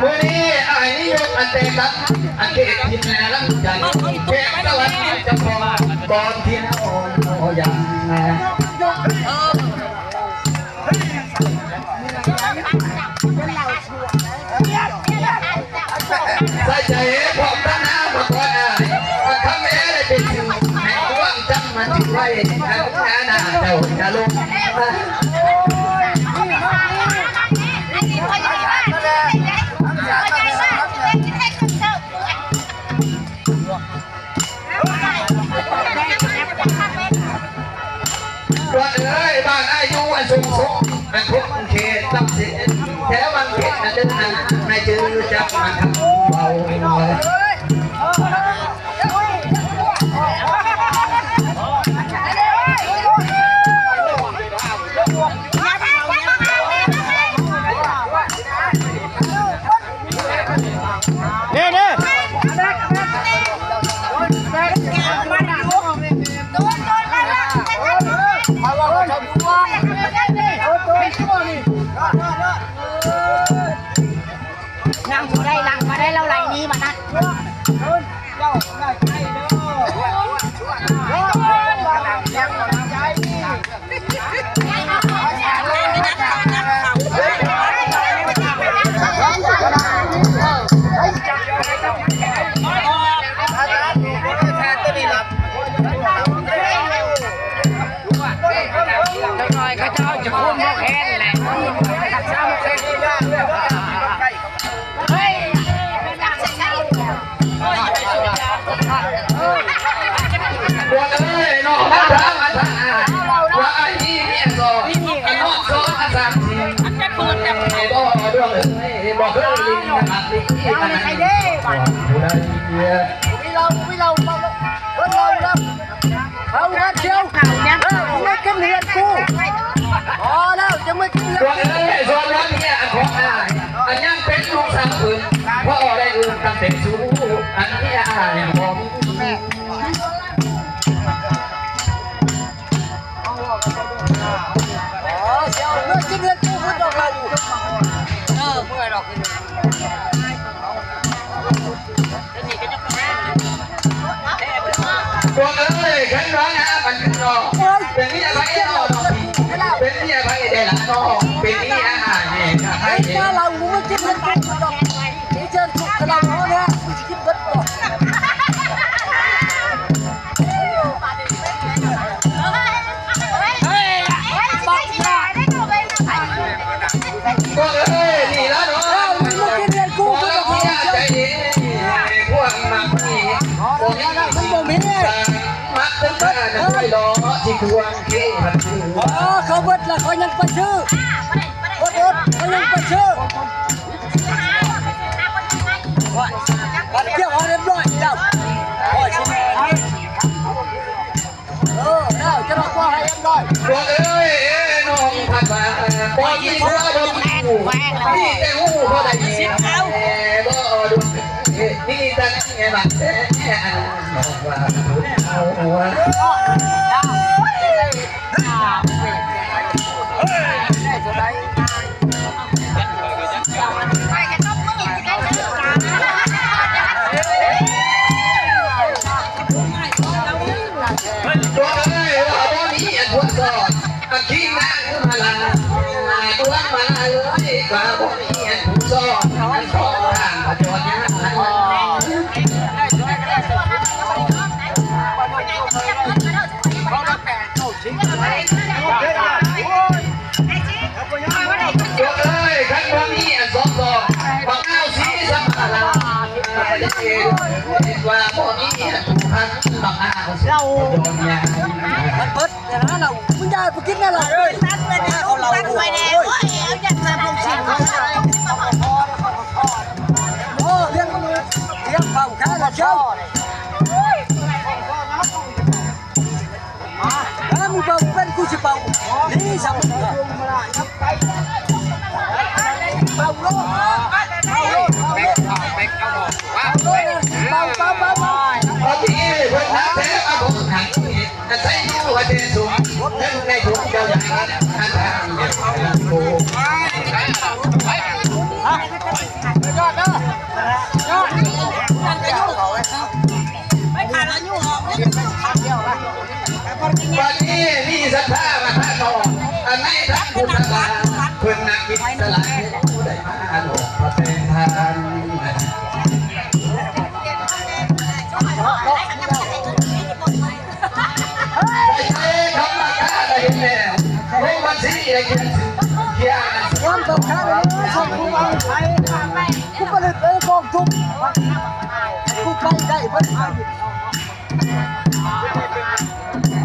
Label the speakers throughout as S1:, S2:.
S1: วันนี้ไอ้นิยมอันเตตัสอันเกตทิมแนลำใจเกตตะวันจะพอบอลที่น้องอย่างใส่ใจพร้อมตั้งน้ำมาก่อนมันทำแม่ได้เป็นสิ่งแห่งว่างจังมันทิ้งไว้ทางหน้าเจ้าจะลงว่าเอ้ยบ้านอายุอันสูงสุดมันทุกเขตลำสิแถวบางเขตนั่นเดินหาไม่เจอจับมันทำเบา
S2: มาได้เราไหลนี้มานะเขาเจ้าจะพูดโมกแค้นแหละ
S1: ว่าเอ้ยน้องมาทางมาทางว่าไอ้นี่เนี่ยก็น้องซ้อนอาสาบ่ดวงเลยบ่เคยลิงหักลิงอันไหนเด้ผู้ใดเนี่ย
S2: วิเราเขาเงินเชียวเขาเนี่ยไม่กินเงินกูพอแล้วจะไม่กินเงิน
S1: ว่าเอ้ยซ้อนรักเนี่ยของอ้ายอันยังเป็นลูกสาวอื่นพ่อได้อื่นตั้งแต่สู้อันนี้อ้ายผม
S2: เดี๋ยวเมื่อกินเงินกูก็ดอกเราเมื่อดอก
S1: ว่าเอ้ยขันร้องนะมันขึ้นรอเป็นนี่อะไรเนาะเป็นนี่อะไรเดล่ะเนาะเป็นนี่อาเนี่ยใครเนี่ย
S2: เราไม่กินเงินกูดอกนี่เชิญสุขเราเนี่ยกินเบิดดอก
S1: ว่าเอ้ยนี่แล้วเนาะพวกที่ใจดีพวกมักนี่พวกนี้มักเป็นการไม่รอที่ควงเกี่ยวกับ
S2: เขาเบิดแล้วเขายังไปชื่อเขายังไปชื่อเที่ยวเรียบร้อยเจ้าได้จะรอว่าให้เรียบร้อย
S1: ว่าเอ้ยน้องผัดมาปอยที่หัวดมหูนี่แต่หูเขาได้ยินบ่ดูนี่ตั้งไงบ้างบอกว่าเอาตัวเอ้ยว่าบ่มีอันพวกก็อันขี้นั่งมาลาตัวมาเลยว่าบ่มีอันผู้ซ้อนอันซ้อนทางจอดยาตัวเอ้ยขันบ่มีอันซ้อนซ้อนบางเอาสีสัมมาลาว่าบ่มีอันผู้พันบางเอาเรา
S2: มันเบิดเดี๋ยวนะเรามึงจะไปกินอะไรนั่นเป็นเราไปแล้วเอาอย่างนั้นลงชิมโอ้เรื่องมือเรื่องเป่าแค่ละเช้าแล้วมึงเป่าเป็นกูจะเป่านี่สามเป่าโล
S1: พอที่เพิ่นนักแท้มาผมหังแต่ใช้ยูว่าเดนสูงเพิ่นในถุงเจ้าอย่าง อันทางเดียวกันโบ
S2: ยอดเด้อยอดนั่นก็ยุ่งไม่ขาดแล้วยุ่งหรอกนี่ขาดเดียวละ
S1: วันนี้นี่ศรัทธามาท่านออันนี้ท่านพุทธศาสนาเพื่อนนักอิสระผู้ได้มาหลอกพระเป็นทานใช่คำมาค้าได้เห็นแล้วรู้มันสิได้กินเกี่ยง
S2: ความสำคัญเลยส่งผู้เอาไทยกูผลิตเองกองทุนกูไปได้เพิ่นเอา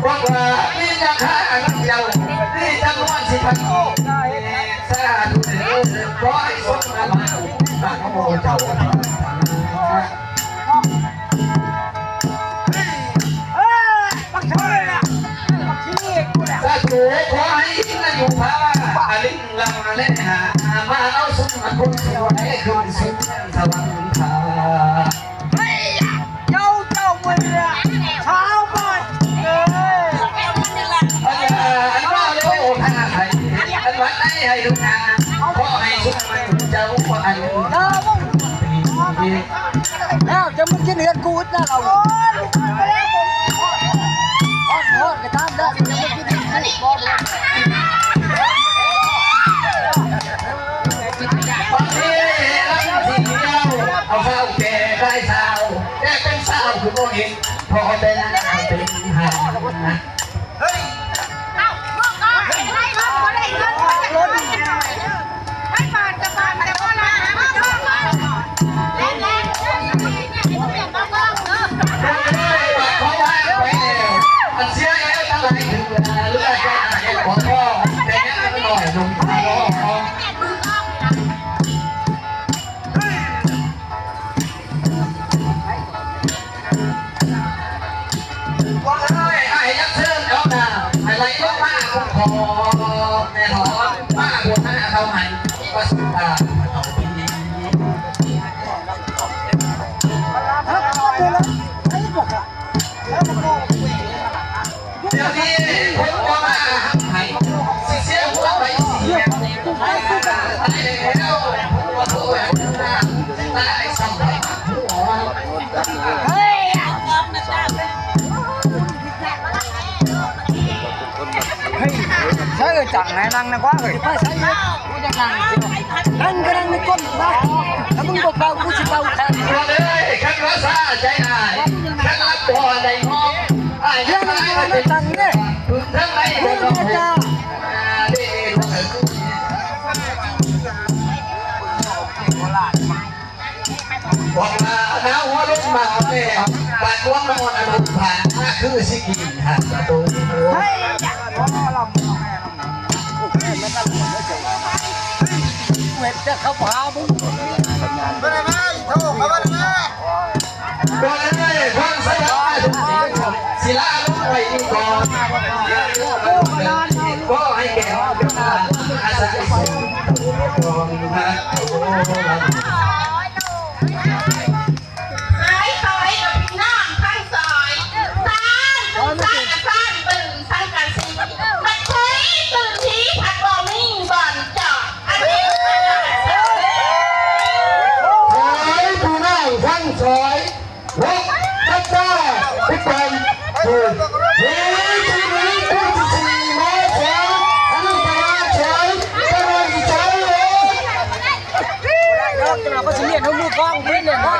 S1: บอกว่านี่จะฆ่าน้ำเดียวนี่จำนวน10,000สาธุเถิดร้อยสมมาพระโมเจ้า
S2: ปักเท่าเลยนะปักที่กูเนี่ย
S1: สาธุขอให้นั่นอยู่พระอลิงลังเล่นหามาเอาสมมาคนสวยคืนสุดสวรรค์พา
S2: เฮ้ยเจ้ามือเนี่ยเช้าก่อนเอ้ย
S1: อันว่าโลกท่าไทยอันวัดได้ให้ทุกงานขอให้สุขมันเจ้าอัน
S2: แล้วจะมึงกินเงินกูนะเราโอ้ยกระทำได้จะมึงกินเงินกูบอกเลย
S1: บางทีเราสีเดียวเอาเฝ้าแก่ได้สาวแก่เป็นสาวคือโมหินพอเป็นหา
S3: เฮ้ยเอ้าลูกก็ให้รถก็ได้เงินให้บาทกับาทแต่ว่าเราหาเงินก่อนเล่นเล่นเนี่ยผมอยากมาเบิ่งเด้อ
S1: เพราะว่าไปแล้วอันเสียแล้วทั้งหลายถึงเลือดจะหายขอพ่อแต่ยังไม่หน่อยลงพ่อ ว่าเลยไอ้ยักษ์เชิญเอาหน้าอะไรก็มากคอแม่หอมมากหัวหน้าเขาหันก็สุดตาเอาปีนี้เดี๋ยวนี้คนก็มาหักไห้เสียหัวไปเสียตายแล้วว่าโอ้ยตายซ้ำไปหัว
S2: เฮ้ย ใช่เลยจังไงนั่งนะกว่าเลยไปใช่ไหมกูจะนั่งก็นั่งในก้นบ้าถ้ามึงบอกเบากูจะเบาแทน
S1: มาเลยขันรักษาใจหายขันรับตัวในห้องไอ้ยังไงก็จะตั้งเนี่ยทั้งในทั้งนอกจ้าบอกมาหน้าหัวลุกมาแม่บาดวงนอนอนุผ่านคือสิกินหันประตู
S2: เฮ้ยพ่อเราแม่ไม่ต้องห่วงเลยจ้ะเวทจะเข้าหามึงไปไหนมาโทรเขาไปไหนมา
S1: ก็เลยฟังสัญญาศิลาลุกไว้ก่อนก็ให้แก่อาศัยสิ่งของนะโอ้
S3: สายซอยกับพี่น้องทั้งซอยซ่านบึงทั้งกันซีมันคุยตื่นทีผัดบอมิ่งบ่อนจอดอันนี้
S1: ซอยผู้น้องทั้งซอยรถตัดจ้าทุกคนดูเฮ้ยที่นี้ผู้ที่สี่มาเช้าอันนี้จะมาเช้าจะมาอีกเช้าเลย
S2: เราจะมาก็เสียนเอามือกล้องเพื่อนเนี่ยนะ